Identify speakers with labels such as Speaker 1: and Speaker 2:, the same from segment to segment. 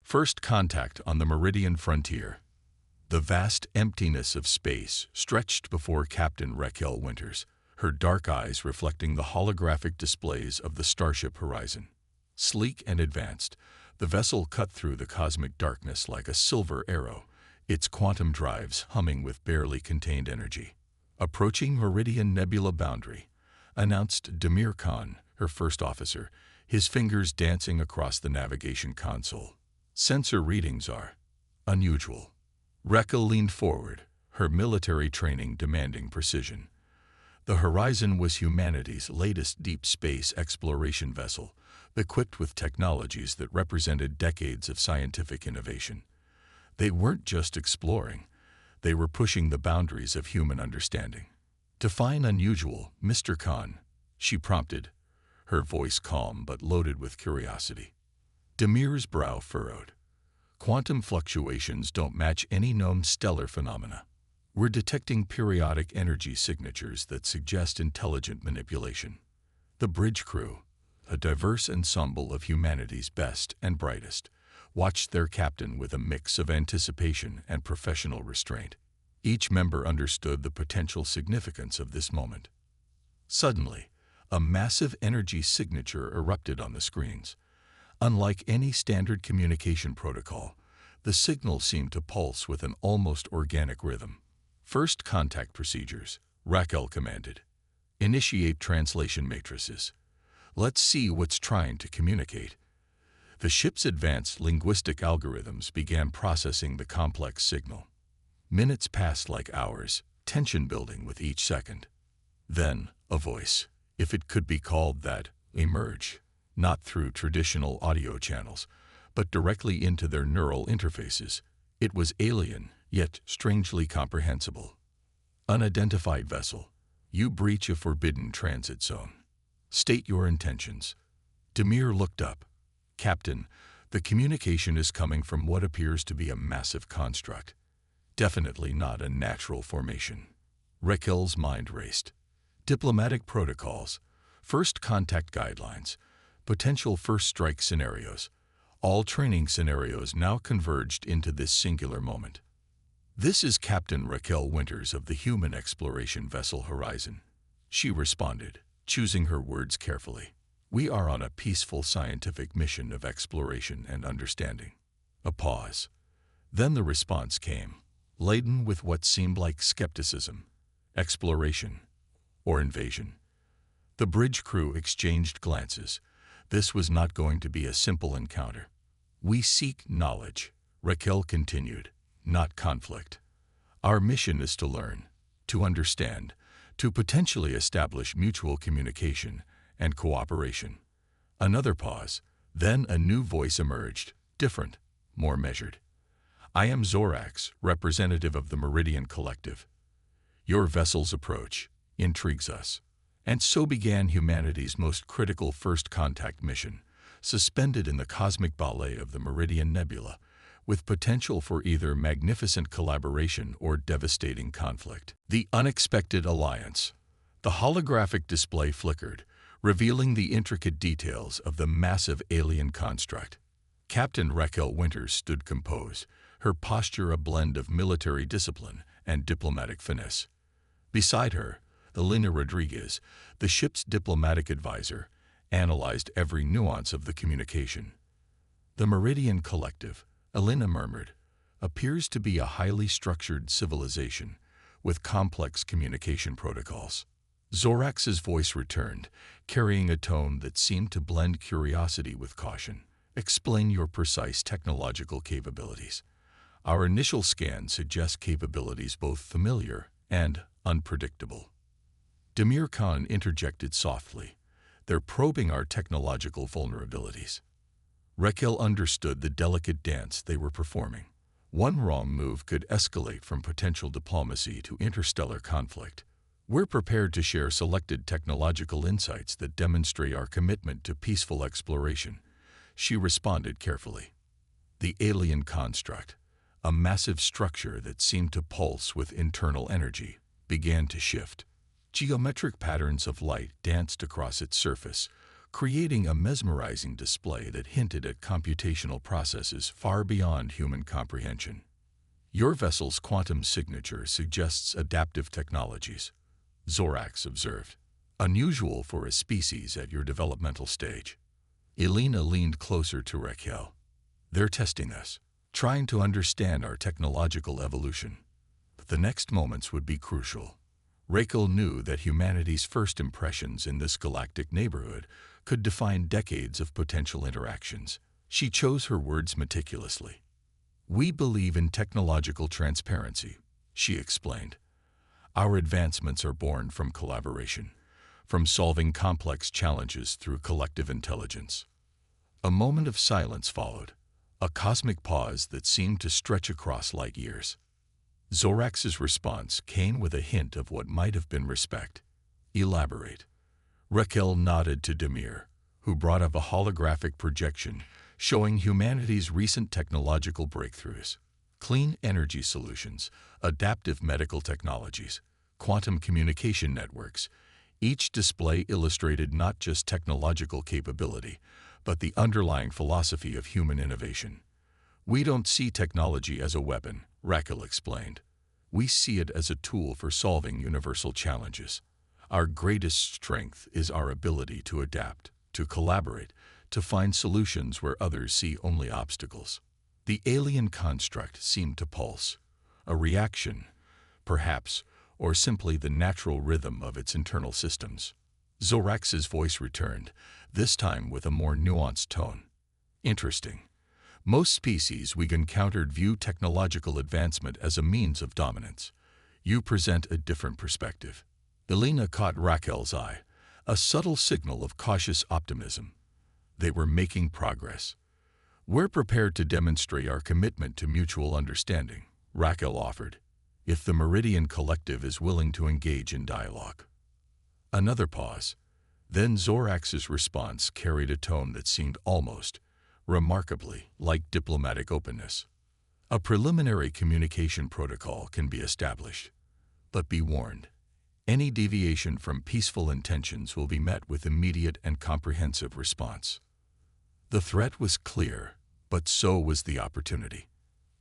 Speaker 1: First contact on the Meridian frontier. The vast emptiness of space stretched before Captain Raquel Winters, her dark eyes reflecting the holographic displays of the starship horizon. Sleek and advanced, the vessel cut through the cosmic darkness like a silver arrow, its quantum drives humming with barely contained energy. Approaching Meridian Nebula boundary, announced Demir Khan, her first officer, his fingers dancing across the navigation console. Sensor readings are unusual. Raquel leaned forward, her military training demanding precision. The Horizon was humanity's latest deep space exploration vessel, equipped with technologies that represented decades of scientific innovation. They weren't just exploring, they were pushing the boundaries of human understanding. "Define unusual, Mr. Khan," she prompted, her voice calm but loaded with curiosity. Demir's brow furrowed. "Quantum fluctuations don't match any known stellar phenomena. We're detecting periodic energy signatures that suggest intelligent manipulation." The bridge crew, a diverse ensemble of humanity's best and brightest, watched their captain with a mix of anticipation and professional restraint. Each member understood the potential significance of this moment. Suddenly, a massive energy signature erupted on the screens. Unlike any standard communication protocol, the signal seemed to pulse with an almost organic rhythm. "First contact procedures," Raquel commanded. "Initiate translation matrices. Let's see what's trying to communicate." The ship's advanced linguistic algorithms began processing the complex signal. Minutes passed like hours, tension building with each second. Then, a voice, if it could be called that, emerged, not through traditional audio channels, but directly into their neural interfaces. It was alien, yet strangely comprehensible. "Unidentified vessel, you breach a forbidden transit zone. State your intentions." Demir looked up. "Captain, the communication is coming from what appears to be a massive construct. Definitely not a natural formation." Raquel's mind raced. Diplomatic protocols, first contact guidelines, potential first strike scenarios. All training scenarios now converged into this singular moment. "This is Captain Raquel Winters of the human exploration vessel Horizon," she responded, choosing her words carefully. "We are on a peaceful scientific mission of exploration and understanding." A pause. Then the response came, laden with what seemed like skepticism. "Exploration or invasion?" The bridge crew exchanged glances. This was not going to be a simple encounter. "We seek knowledge," Raquel continued, "not conflict. Our mission is to learn, to understand, to potentially establish mutual communication and cooperation." Another pause. Then a new voice emerged, different, more measured. "I am Zorax, representative of the Meridian Collective. Your vessel's approach intrigues us." And so began humanity's most critical first contact mission, suspended in the cosmic ballet of the Meridian Nebula, with potential for either magnificent collaboration or devastating conflict. The unexpected alliance. The holographic display flickered, revealing the intricate details of the massive alien construct. Captain Raquel Winters stood composed, her posture a blend of military discipline and diplomatic finesse. Beside her, Elena Rodriguez, the ship's diplomatic advisor, analyzed every nuance of the communication. "The Meridian Collective," Elena murmured, "appears to be a highly structured civilization with complex communication protocols." Zorax's voice returned, carrying a tone that seemed to blend curiosity with caution. "Explain your precise technological capabilities. Our initial scan suggests capabilities both familiar and unpredictable." Demir Khan interjected softly. "They're probing our technological vulnerabilities." Raquel understood the delicate dance they were performing. One wrong move could escalate from potential diplomacy to interstellar conflict. "We're prepared to share selected technological insights that demonstrate our commitment to peaceful exploration," she responded carefully. The alien construct, a massive structure that seemed to pulse with internal energy, began to shift. Geometric patterns of light danced across its surface, creating a mesmerizing display that hinted at computational processes far beyond human comprehension. Your vessel's quantum signature suggests adaptive technologies, Zorax observed, unusual for a species at your developmental stage. Elena leaned closer to Raquel. They're testing us, trying to understand our technological evolution. But the next moments would be crucial. Raquel knew that humanity's first impressions in this galactic neighborhood could define decades of potential interactions. She chose her words meticulously. We believe in technological transparency, she explained. Our advancements are born from collaboration, from solving complex challenges through collective intelligence. A moment of silence followed, a cosmic pause that seemed to stretch across light years. Zorax's response came with a hint of what might have been respect. Elaborate. Raquel nodded to Demir, who brought up a holographic projection showing humanity's recent technological breakthroughs. Clean energy solutions, adaptive medical technologies, quantum communication networks. Each display illustrated not just technological capability, but the underlying philosophy of human innovation. We don't see technology as a weapon, Raquel explained. We see it as a tool for solving universal challenges. Our greatest strength is our ability to adapt, to collaborate, to find solutions where others see only obstacles. The alien construct seemed to pulse, a reaction, perhaps, or simply the natural rhythm of its internal systems. Zorax's voice returned, this time with a more nuanced tone. Interesting. Most species we've encountered view technological advancement as a means of dominance. You present a different perspective. Elena caught Raquel's eye, a subtle signal of cautious optimism. They were making progress. We're prepared to demonstrate our commitment to mutual understanding, Raquel offered, if the Meridian Collective is willing to engage in dialogue. Another pause. Then Zorax's response carried a tone that seemed almost, remarkably, like diplomatic openness. A preliminary communication protocol can be established. But be warned, any deviation from peaceful intentions will be met with immediate and comprehensive response. The threat was clear, but so was the opportunity.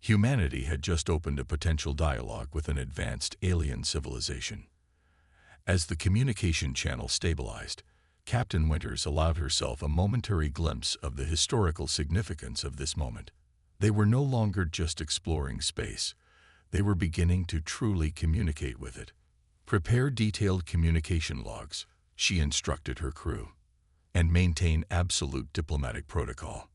Speaker 1: Humanity had just opened a potential dialogue with an advanced alien civilization. As the communication channel stabilized, Captain Winters allowed herself a momentary glimpse of the historical significance of this moment. They were no longer just exploring space. They were beginning to truly communicate with it. Prepare detailed communication logs, she instructed her crew, and maintain absolute diplomatic protocol.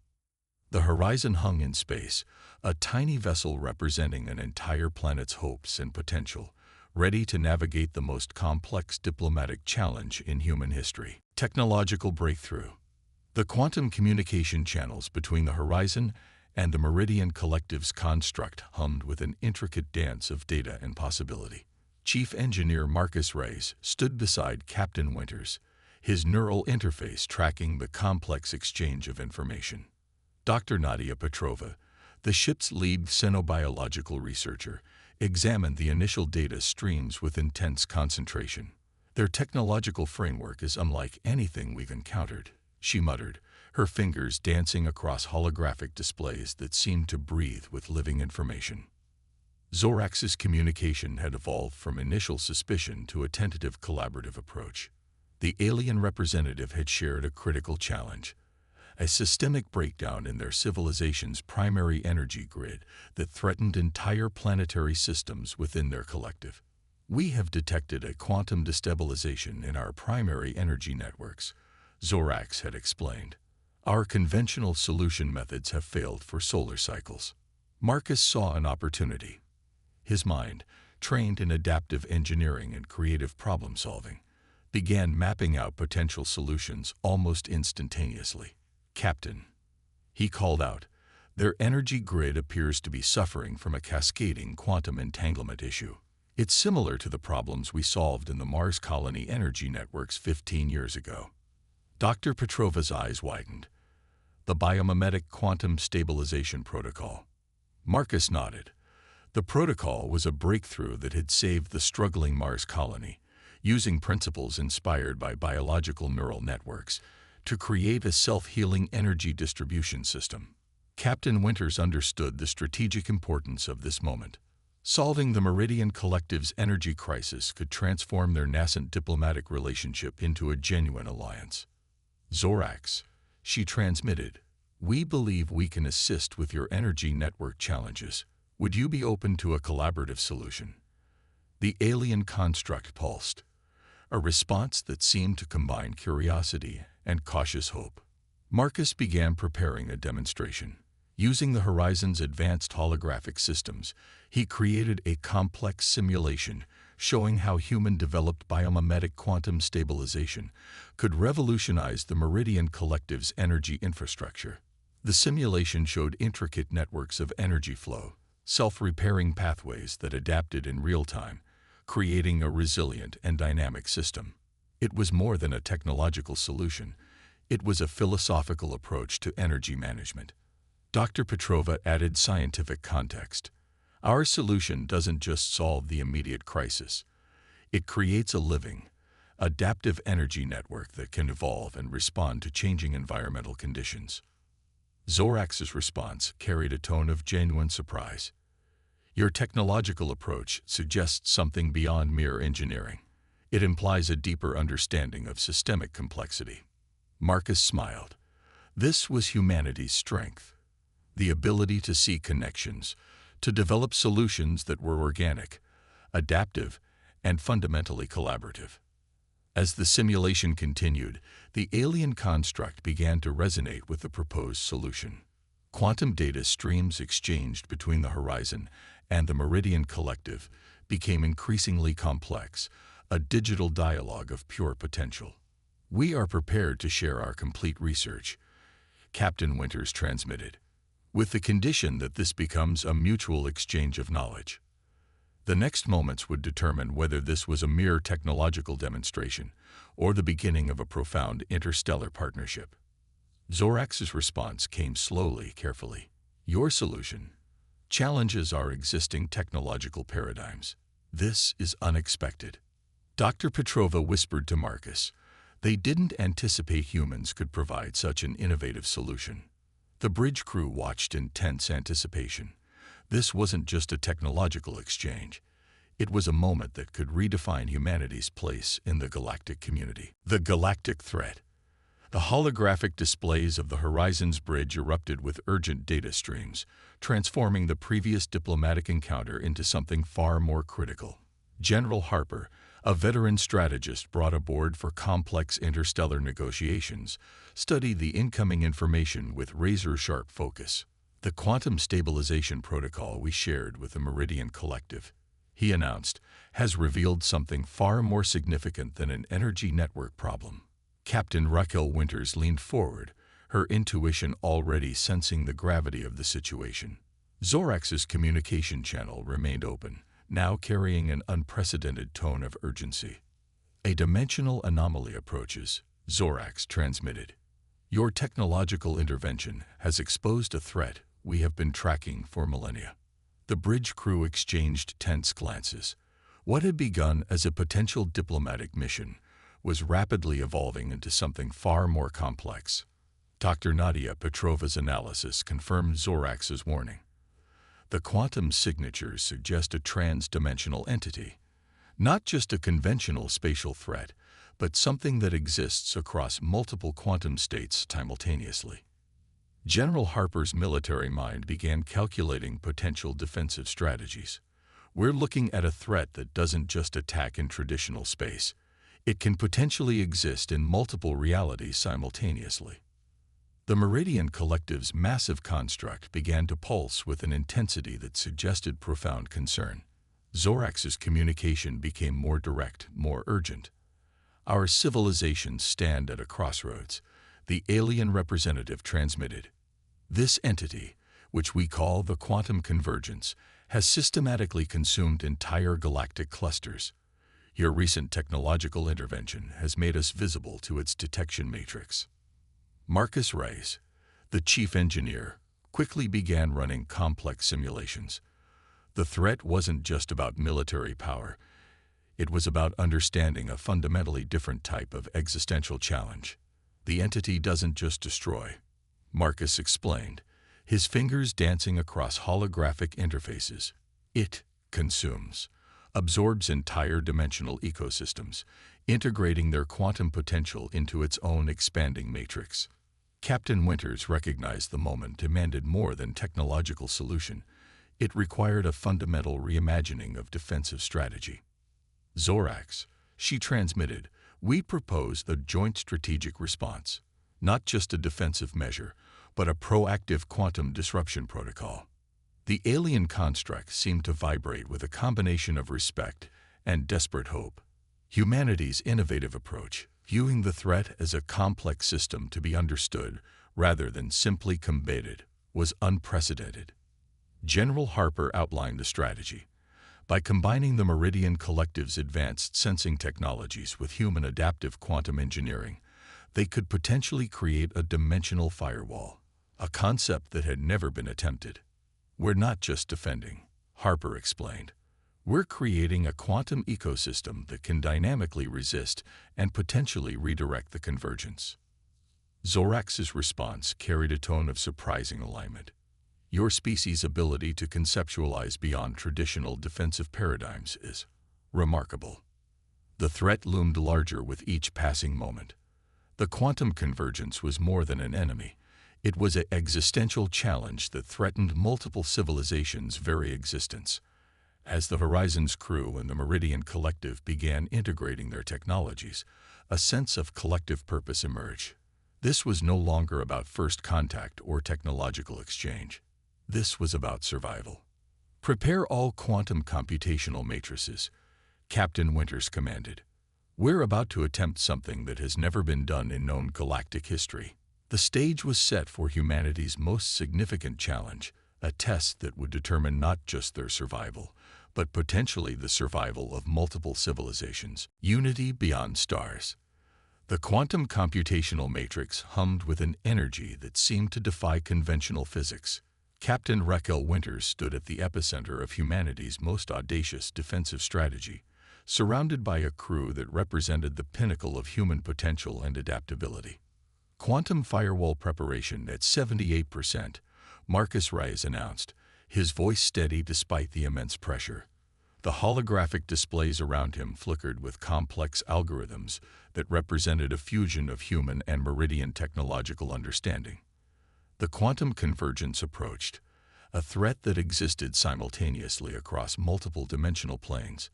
Speaker 1: The Horizon hung in space, a tiny vessel representing an entire planet's hopes and potential, ready to navigate the most complex diplomatic challenge in human history. Technological breakthrough. The quantum communication channels between the Horizon and the Meridian Collective's construct hummed with an intricate dance of data and possibility. Chief Engineer Marcus Reyes stood beside Captain Winters, his neural interface tracking the complex exchange of information. Dr. Nadia Petrova, the ship's lead xenobiological researcher, examined the initial data streams with intense concentration. Their technological framework is unlike anything we've encountered, she muttered, her fingers dancing across holographic displays that seemed to breathe with living information. Zorax's communication had evolved from initial suspicion to a tentative collaborative approach. The alien representative had shared a critical challenge, a systemic breakdown in their civilization's primary energy grid that threatened entire planetary systems within their collective. We have detected a quantum destabilization in our primary energy networks, Zorax had explained. Our conventional solution methods have failed for solar cycles. Marcus saw an opportunity. His mind, trained in adaptive engineering and creative problem-solving, began mapping out potential solutions almost instantaneously. Captain, he called out, their energy grid appears to be suffering from a cascading quantum entanglement issue. It's similar to the problems we solved in the Mars colony energy networks 15 years ago. Dr. Petrova's eyes widened. The biomimetic quantum stabilization protocol. Marcus nodded. The protocol was a breakthrough that had saved the struggling Mars colony, using principles inspired by biological neural networks. to create a self-healing energy distribution system. Captain Winters understood the strategic importance of this moment. Solving the Meridian Collective's energy crisis could transform their nascent diplomatic relationship into a genuine alliance. "Zorax," she transmitted, "we believe we can assist with your energy network challenges. Would you be open to a collaborative solution?" The alien construct pulsed, a response that seemed to combine curiosity and cautious hope. Marcus began preparing a demonstration. Using the Horizon's advanced holographic systems, he created a complex simulation showing how human-developed biomimetic quantum stabilization could revolutionize the Meridian Collective's energy infrastructure. The simulation showed intricate networks of energy flow, self-repairing pathways that adapted in real time, creating a resilient and dynamic system. It was more than a technological solution. It was a philosophical approach to energy management. Dr. Petrova added scientific context. "Our solution doesn't just solve the immediate crisis. It creates a living, adaptive energy network that can evolve and respond to changing environmental conditions." Zorax's response carried a tone of genuine surprise. "Your technological approach suggests something beyond mere engineering. It implies a deeper understanding of systemic complexity." Marcus smiled. This was humanity's strength. The ability to see connections, to develop solutions that were organic, adaptive, and fundamentally collaborative. As the simulation continued, the alien construct began to resonate with the proposed solution. Quantum data streams exchanged between the Horizon and the Meridian Collective became increasingly complex, a digital dialogue of pure potential. "We are prepared to share our complete research," Captain Winters transmitted, "with the condition that this becomes a mutual exchange of knowledge." The next moments would determine whether this was a mere technological demonstration or the beginning of a profound interstellar partnership. Zorax's response came slowly, carefully. "Your solution challenges our existing technological paradigms. This is unexpected." Dr. Petrova whispered to Marcus. They didn't anticipate humans could provide such an innovative solution. The bridge crew watched in tense anticipation. This wasn't just a technological exchange. It was a moment that could redefine humanity's place in the galactic community. The galactic threat. The holographic displays of the Horizon's bridge erupted with urgent data streams, transforming the previous diplomatic encounter into something far more critical. General Harper, a veteran strategist brought aboard for complex interstellar negotiations, studied the incoming information with razor-sharp focus. "The quantum stabilization protocol we shared with the Meridian Collective," he announced, "has revealed something far more significant than an energy network problem." Captain Raquel Winters leaned forward, her intuition already sensing the gravity of the situation. Zorax's communication channel remained open, now carrying an unprecedented tone of urgency. "A dimensional anomaly approaches," Zorax transmitted. "Your technological intervention has exposed a threat we have been tracking for millennia." The bridge crew exchanged tense glances. What had begun as a potential diplomatic mission was rapidly evolving into something far more complex. Dr. Nadia Petrova's analysis confirmed Zorax's warning. "The quantum signatures suggest a trans-dimensional entity, not just a conventional spatial threat, but something that exists across multiple quantum states simultaneously." General Harper's military mind began calculating potential defensive strategies. "We're looking at a threat that doesn't just attack in traditional space. It can potentially exist in multiple realities simultaneously." The Meridian Collective's massive construct began to pulse with an intensity that suggested profound concern. Zorax's communication became more direct, more urgent. "Our civilizations stand at a crossroads," the alien representative transmitted. "This entity, which we call the quantum convergence, has systematically consumed entire galactic clusters. Your recent technological intervention has made us visible to its detection matrix." Marcus Reyes, the chief engineer, quickly began running complex simulations. The threat wasn't just about military power. It was about understanding a fundamentally different type of existential challenge. The entity doesn't just destroy, Marcus explained, his fingers dancing across holographic interfaces. It consumes, absorbs entire dimensional ecosystems, integrating their quantum potential into its own expanding matrix. Captain Winters recognized the moment demanded more than technological solution. It required a fundamental reimagining of defensive strategy. Zorax, she transmitted, we propose the joint strategic response, not just a defensive measure, but a proactive quantum disruption protocol. The alien construct seemed to vibrate with a combination of respect and desperate hope. Humanity's innovative approach, viewing the threat as a complex system to be understood rather than simply combated, was unprecedented. General Harper outlined the strategy. By combining the Meridian Collective's advanced sensing technologies with human adaptive quantum engineering, they could potentially create a dimensional firewall, a concept that had never been attempted. We're not just defending, Harper explained. We're creating a quantum ecosystem that can dynamically resist and potentially redirect the convergence. Zorax's response carried a tone of surprising alignment. Your species' ability to conceptualize beyond traditional defensive paradigms is remarkable. The threat loomed larger with each passing moment. The quantum convergence was more than an enemy. It was an existential challenge that threatened multiple civilizations' very existence. As the Horizons crew and the Meridian Collective began integrating their technologies, a sense of collective purpose emerged. This was no longer about first contact or technological exchange. This was about survival. Prepare all quantum computational matrices, Captain Winters commanded. We're about to attempt something that has never been done in known galactic history. The stage was set for humanity's most significant challenge, a test that would determine not just their survival, but potentially the survival of multiple civilizations. Unity beyond stars. The quantum computational matrix hummed with an energy that seemed to defy conventional physics. Captain Raquel Winters stood at the epicenter of humanity's most audacious defensive strategy, surrounded by a crew that represented the pinnacle of human potential and adaptability. Quantum firewall preparation at 78%, Marcus Reyes announced, his voice steady despite the immense pressure. The holographic displays around him flickered with complex algorithms that represented a fusion of human and Meridian technological understanding. The quantum convergence approached, a threat that existed simultaneously across multiple dimensional planes.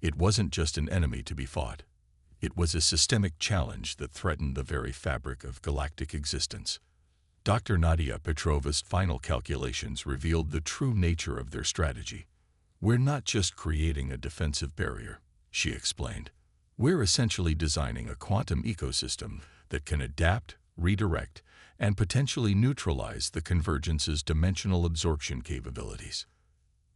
Speaker 1: It wasn't just an enemy to be fought. It was a systemic challenge that threatened the very fabric of galactic existence. Dr. Nadia Petrova's final calculations revealed the true nature of their strategy. We're not just creating a defensive barrier, she explained. We're essentially designing a quantum ecosystem that can adapt, redirect, and potentially neutralize the convergence's dimensional absorption capabilities.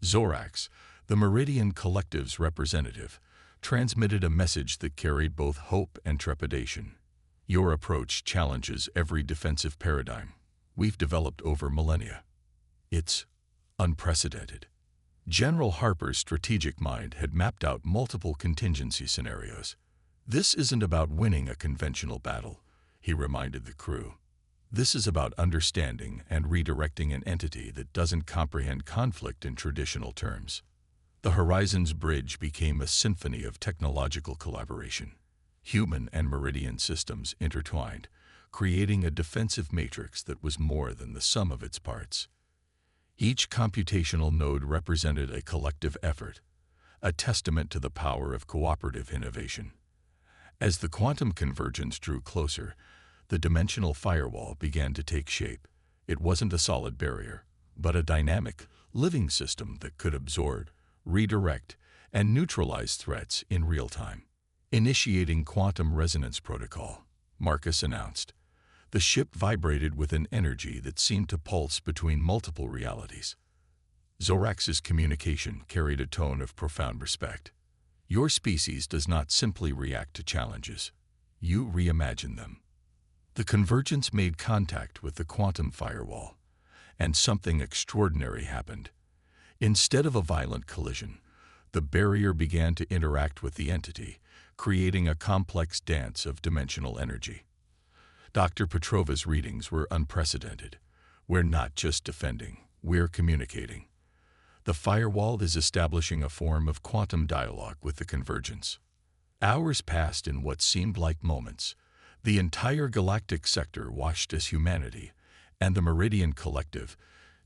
Speaker 1: Zorax, the Meridian Collective's representative, transmitted a message that carried both hope and trepidation. Your approach challenges every defensive paradigm we've developed over millennia. It's unprecedented. General Harper's strategic mind had mapped out multiple contingency scenarios. This isn't about winning a conventional battle, he reminded the crew. This is about understanding and redirecting an entity that doesn't comprehend conflict in traditional terms. The Horizons Bridge became a symphony of technological collaboration. Human and Meridian systems intertwined, creating a defensive matrix that was more than the sum of its parts. Each computational node represented a collective effort, a testament to the power of cooperative innovation. As the quantum convergence drew closer, the dimensional firewall began to take shape. It wasn't a solid barrier, but a dynamic, living system that could absorb, redirect, and neutralize threats in real time. Initiating quantum resonance protocol, Marcus announced. The ship vibrated with an energy that seemed to pulse between multiple realities. Zorax's communication carried a tone of profound respect. Your species does not simply react to challenges. You reimagine them. The convergence made contact with the quantum firewall, and something extraordinary happened. Instead of a violent collision, the barrier began to interact with the entity, creating a complex dance of dimensional energy. Dr. Petrova's readings were unprecedented. We're not just defending, we're communicating. The firewall is establishing a form of quantum dialogue with the convergence. Hours passed in what seemed like moments. The entire galactic sector watched as humanity and the Meridian Collective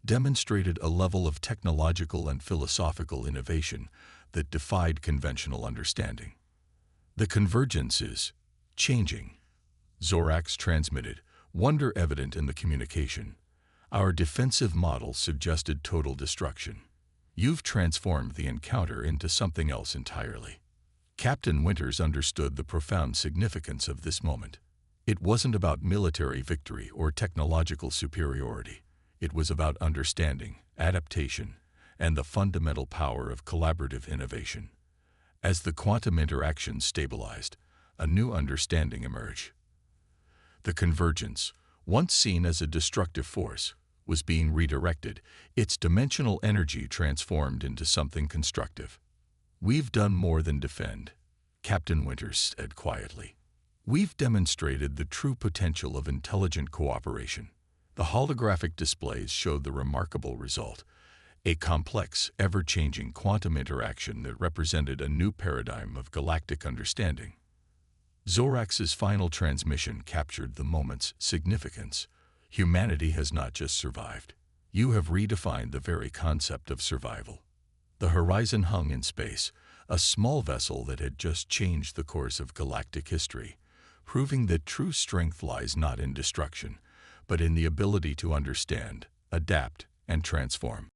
Speaker 1: demonstrated a level of technological and philosophical innovation that defied conventional understanding. The convergence is changing. Zorax transmitted, wonder evident in the communication. Our defensive model suggested total destruction. You've transformed the encounter into something else entirely. Captain Winters understood the profound significance of this moment. It wasn't about military victory or technological superiority. It was about understanding, adaptation, and the fundamental power of collaborative innovation. As the quantum interactions stabilized, a new understanding emerged. The convergence, once seen as a destructive force, was being redirected, its dimensional energy transformed into something constructive. "We've done more than defend," Captain Winters said quietly. "We've demonstrated the true potential of intelligent cooperation." The holographic displays showed the remarkable result, a complex, ever-changing quantum interaction that represented a new paradigm of galactic understanding. Zorax's final transmission captured the moment's significance. Humanity has not just survived. You have redefined the very concept of survival. The horizon hung in space, a small vessel that had just changed the course of galactic history, proving that true strength lies not in destruction, but in the ability to understand, adapt, and transform.